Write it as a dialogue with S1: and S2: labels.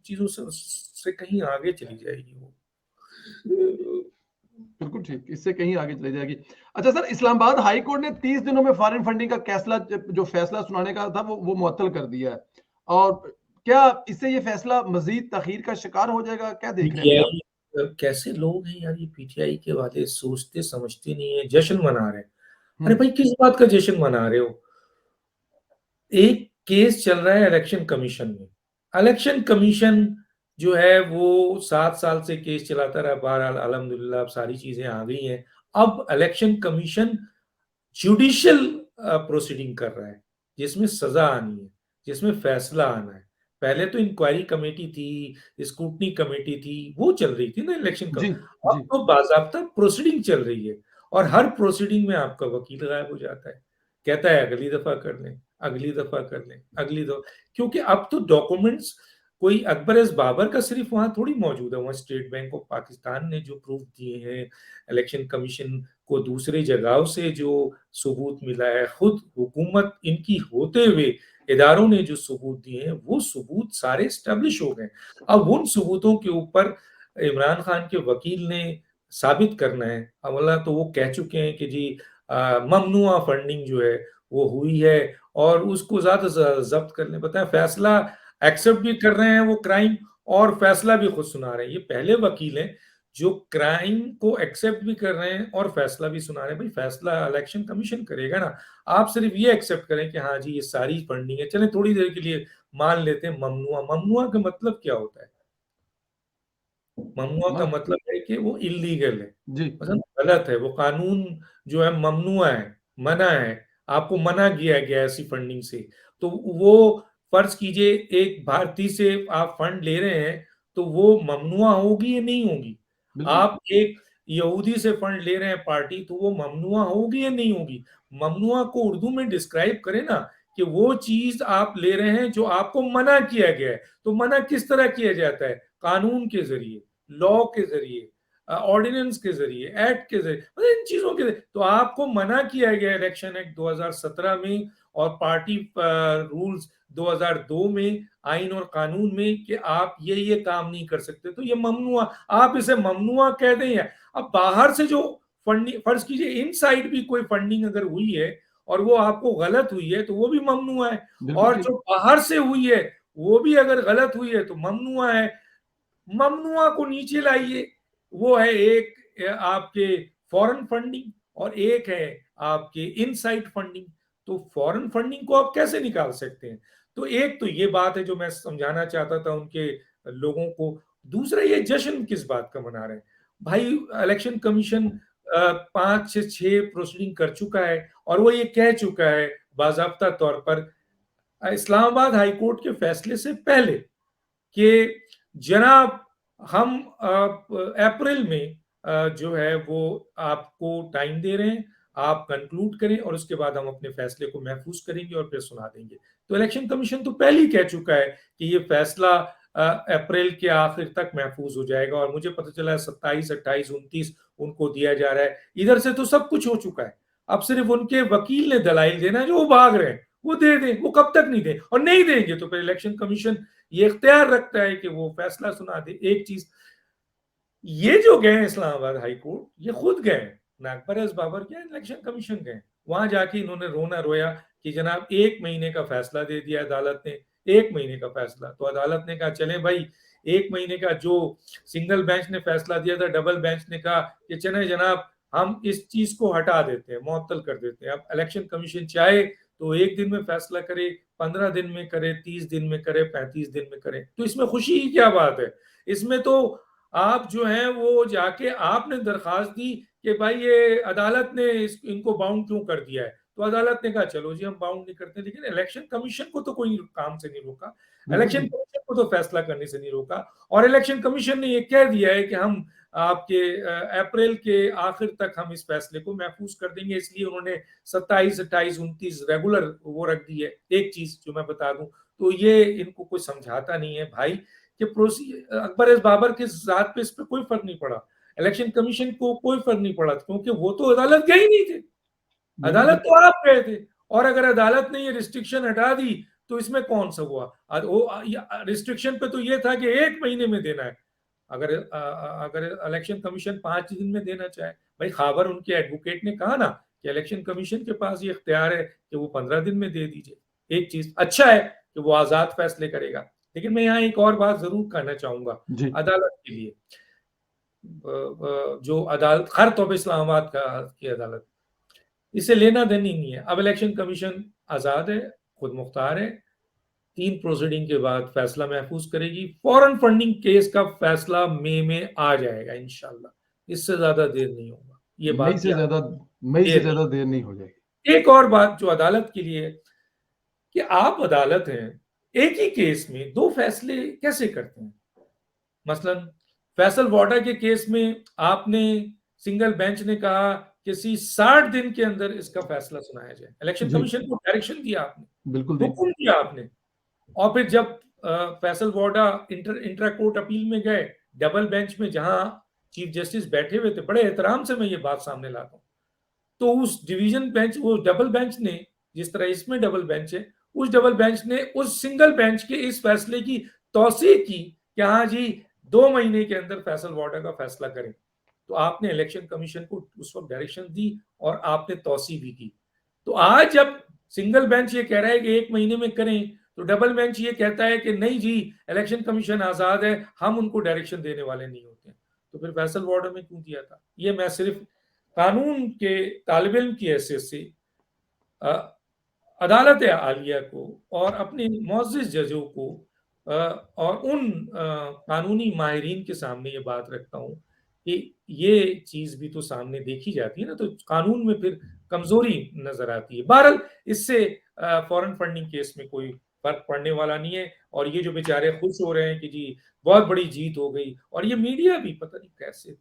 S1: चीजों से कहीं आगे चली जाएगी वो।
S2: बिल्कुल ठीक, इससे कहीं आगे चली जाएगी। अच्छा सर, इस्लामाबाद हाई कोर्ट ने 30 दिनों में फॉरेन फंडिंग का जो फैसला सुनाने का था वो मुअत्तल कर दिया है, और क्या इससे ये फैसला मजीद तखीर का शिकार हो जाएगा? क्या देख रहे हैं अभी आप?
S1: पीटीआई कैसे लोग हैं यार, ये पीटीआई के वाले सोचते समझते नहीं है, जश्न मना रहे हैं। अरे भाई किस बात का जश्न मना रहे हो? एक केस चल रहा है इलेक्शन कमीशन में। इलेक्शन कमीशन जो है वो 7 साल से केस चलाता रहा, बहरहाल अल्हम्दुलिल्लाह अब सारी चीजें आ गई हैं। अब इलेक्शन कमीशन जुडिशियल प्रोसीडिंग कर रहा है, जिसमें सजा आनी है, जिसमें फैसला आना है। पहले तो इंक्वायरी कमेटी थी, स्क्रूटनी कमेटी थी, वो चल रही थी ना इलेक्शन का।
S2: जी
S1: अब
S2: जी।
S1: तो बाकायदा प्रोसीडिंग चल रही है, और हर प्रोसीडिंग में आपका वकील गायब हो जाता है, कहता है अगली दफा कर लें, अगली दफा कर लें, अगली दफा। क्योंकि अब तो डॉक्यूमेंट्स कोई अकबर एस बाबर का सिर्फ वहां थोड़ी मौजूद है, वहां स्टेट बैंक ऑफ पाकिस्तान ने जो प्रूफ दिए हैं, इलेक्शन कमीशन को दूसरी जगहों से जो सबूत मिला है, खुद हुकूमत इनकी होते हुए इदारों ने जो सबूत दिए हैं, वो सबूत सारे स्टैब्लिश हो गए। अब उन सबूतों के ऊपर इमरान खान के वकील ने साबित करना है। अवला तो वो कह चुके हैं कि जी ममनुआ फंडिंग जो है वो हुई है, और उसको ज्यादा से ज्यादा जब्त करने, बताए फैसला एक्सेप्ट भी कर रहे हैं वो क्राइम, और फैसला भी खुद सुना रहे हैं। ये पहले वकील हैं जो क्राइम को एक्सेप्ट भी कर रहे हैं और फैसला भी सुना रहे हैं। भाई फैसला इलेक्शन कमीशन करेगा ना, आप सिर्फ ये एक्सेप्ट करें कि हाँ जी ये सारी फंडिंग है, चले थोड़ी देर के लिए मान लेते हैं ममनुआ। ममनुआ का मतलब क्या होता है? ममनुआ का
S2: हाँ,
S1: मतलब है कि वो इलीगल है,
S2: जी
S1: मतलब गलत है, वो कानून जो है ममनुआ है, मना है, आपको मना किया गया ऐसी फंडिंग से। तो वो फर्ज कीजिए एक भारतीय से आप फंड ले रहे हैं, तो वो ममनुआ होगी या नहीं होगी?
S2: बिल्कुल।
S1: आप एक यहूदी से फंड ले रहे हैं पार्टी, तो वो ममनुआ होगी या नहीं होगी? ममनुआ को उर्दू में डिस्क्राइब करें ना, कि वो चीज आप ले रहे हैं जो आपको मना किया गया है। तो मना किस तरह किया जाता है? कानून के जरिए, लॉ के जरिए, ऑर्डिनेंस के जरिए, एक्ट के जरिए, मतलब इन चीजों के जरिए। तो आपको मना किया गया इलेक्शन एक्ट 2017 में और पार्टी रूल्स 2002 में, आइन और कानून में, कि आप ये काम नहीं कर सकते, तो ये ममनुआ, आप इसे ममनुआ कह दें। या अब बाहर से जो फंडिंग, फर्ज कीजिए इनसाइड भी कोई फंडिंग अगर हुई है और वो आपको गलत हुई है, तो वो भी ममनुआ है।
S2: बिल्कुल
S1: और
S2: ठीक।
S1: जो बाहर से हुई है वो भी अगर गलत हुई है तो ममनुआ है। ममनुआ को नीचे लाइए, वो है एक आपके फॉरेन फंडिंग और एक है आपके इनसाइड फंडिंग। तो फॉरेन फंडिंग को आप कैसे निकाल सकते हैं? तो एक तो ये बात है जो मैं समझाना चाहता था उनके लोगों को। दूसरा, ये जश्न किस बात का मना रहे हैं भाई? इलेक्शन कमीशन 5 से 6 प्रोसीडिंग कर चुका है, और वो ये कह चुका है बाजाब्ता तौर पर इस्लामाबाद हाई कोर्ट के फैसले से पहले कि जनाब हम अप्रैल में जो है वो आपको टाइम दे रहे हैं, आप कंक्लूड करें और उसके बाद हम अपने फैसले को महफूज करेंगे और फिर सुना देंगे। तो इलेक्शन कमीशन तो पहले ही कह चुका है कि ये फैसला अप्रैल के आखिर तक महफूज हो जाएगा, और मुझे पता चला है 27, 28, 29 उनको दिया जा रहा है। इधर से तो सब कुछ हो चुका है, अब सिर्फ उनके वकील ने दलाइल देना है, जो वो भाग रहे हैं वो दे दें। वो कब तक नहीं दें, और नहीं देंगे तो फिर इलेक्शन कमीशन ये इख्तियार रखता है कि वो फैसला सुना दे। एक चीज, ये जो गए इस्लामाबाद हाई कोर्ट, ये खुद गए ना, अकबर एस बाबर गए, इलेक्शन कमीशन गए। वहां जाके इन्होंने रोना रोया कि जनाब 1 महीने का फैसला दे दिया अदालत ने, 1 महीने का फैसला। तो अदालत ने कहा चले भाई, 1 महीने का जो सिंगल बेंच ने फैसला दिया था, डबल बेंच ने कहा कि चले जनाब हम इस चीज को हटा देते हैं, मुअत्तल कर देते हैं। अब इलेक्शन कमीशन चाहे तो 1 दिन में फैसला करे, 15 दिन में करे, 30 दिन में करे, 35 दिन में करे। तो इसमें खुशी की क्या बात है? इसमें तो आप जो हैं वो जाके आपने दरखास्त दी कि भाई ये अदालत ने इनको बाउंड क्यों कर दिया है, तो अदालत ने कहा चलो जी हम बाउंड नहीं करते। लेकिन इलेक्शन कमीशन को तो कोई काम से नहीं रोका,
S2: बिल्कुल
S1: इलेक्शन
S2: ठीक।
S1: कमीशन को तो फैसला करने से नहीं रोका। और इलेक्शन कमीशन ने ये कह दिया है कि हम आपके अप्रैल के आखिर तक हम इस फैसले को महफूज कर देंगे। इसलिए उन्होंने 27, 28, 29 रेगुलर वो रख दी है। एक चीज जो मैं बता दूं, तो ये इनको कोई समझाता नहीं है भाई कि अकबर एस बाबर के जात पे इस पे कोई फर्क नहीं पड़ा, इलेक्शन कमीशन को कोई फर्क नहीं पड़ा, क्योंकि वो तो अदालत गए ही नहीं थे,
S2: बिल्कुल
S1: अदालत
S2: ठीक।
S1: तो आप गए थे। और अगर अदालत ने ये रिस्ट्रिक्शन हटा दी तो इसमें कौन सा हुआ? रिस्ट्रिक्शन पे तो ये था कि 1 महीने में देना है। अगर इलेक्शन कमीशन 5 दिन में देना चाहे, भाई खैबर उनके एडवोकेट ने कहा ना कि इलेक्शन कमीशन के पास ये इख्तियार है कि वो 15 दिन में दे दीजिए। एक चीज अच्छा है कि वो आजाद फैसले करेगा, लेकिन मैं यहाँ एक और बात जरूर कहना चाहूंगा
S2: जी
S1: अदालत के लिए। जो अदालत खैर तो इस्लामाबाद की अदालत, इसे लेना देनी नहीं है। अब इलेक्शन कमीशन आजाद है, खुद मुख्तार है, 3 प्रोसीडिंग के बाद फैसला महफूज करेगी। फॉरेन फंडिंग केस का फैसला मई में आ जाएगा इंशाल्लाह, इससे ज्यादा देर नहीं होगा। ये
S2: मई
S1: बात
S2: से
S1: याद,
S2: ज्यादा मई से
S1: देर
S2: ज्यादा
S1: नहीं।
S2: देर नहीं हो जाएगी।
S1: एक और बात जो अदालत के लिए, कि आप अदालत हैं, एक ही केस में 2 फैसले कैसे करते हैं? मसलन फैसल वाडा के केस में आपने, सिंगल बेंच ने कहा किसी 60 दिन के अंदर इसका फैसला सुनाया जाए। इलेक्शन
S2: जी
S1: कमीशन को डायरेक्शन दिया आपने,
S2: बिल्कुल दी।
S1: हुक्म दिया आपने। और फिर जब फैसल वाडा इंट्रा कोर्ट अपील में गए, डबल बेंच में जहां चीफ जस्टिस बैठे हुए थे, बड़े एहतराम से मैं ये बात सामने लाता हूँ, तो उस डिवीजन बेंच, वो डबल बेंच ने, जिस तरह इसमें डबल बेंच है, उस डबल बेंच ने उस सिंगल बेंच के इस फैसले की तौसीक की कि हाँ जी 2 महीने के अंदर फैसल वाडा का फैसला करें। तो आपने इलेक्शन कमीशन को उस वक्त डायरेक्शन दी और आपने तौसी भी की। तो आज जब सिंगल बेंच ये कह रहा है कि 1 महीने में करें, तो डबल बेंच ये कहता है कि नहीं जी इलेक्शन कमीशन आजाद है, हम उनको डायरेक्शन देने वाले नहीं होते। तो फिर फैसल वाडा में क्यों दिया था? ये मैं सिर्फ कानून के तालिब इल्म की हैसियत से अदालत आलिया को और अपने मुअज़्ज़िज़ जजों को और उन कानूनी माहिरीन के सामने ये बात रखता हूँ कि ये चीज़ भी तो सामने देखी जाती है ना, तो कानून में फिर कमजोरी नजर आती है। बहरहाल इससे फॉरेन फंडिंग केस में कोई फर्क पड़ने वाला नहीं है। और ये जो बेचारे खुश हो रहे हैं कि जी बहुत बड़ी जीत हो गई, और ये मीडिया भी पता नहीं कैसे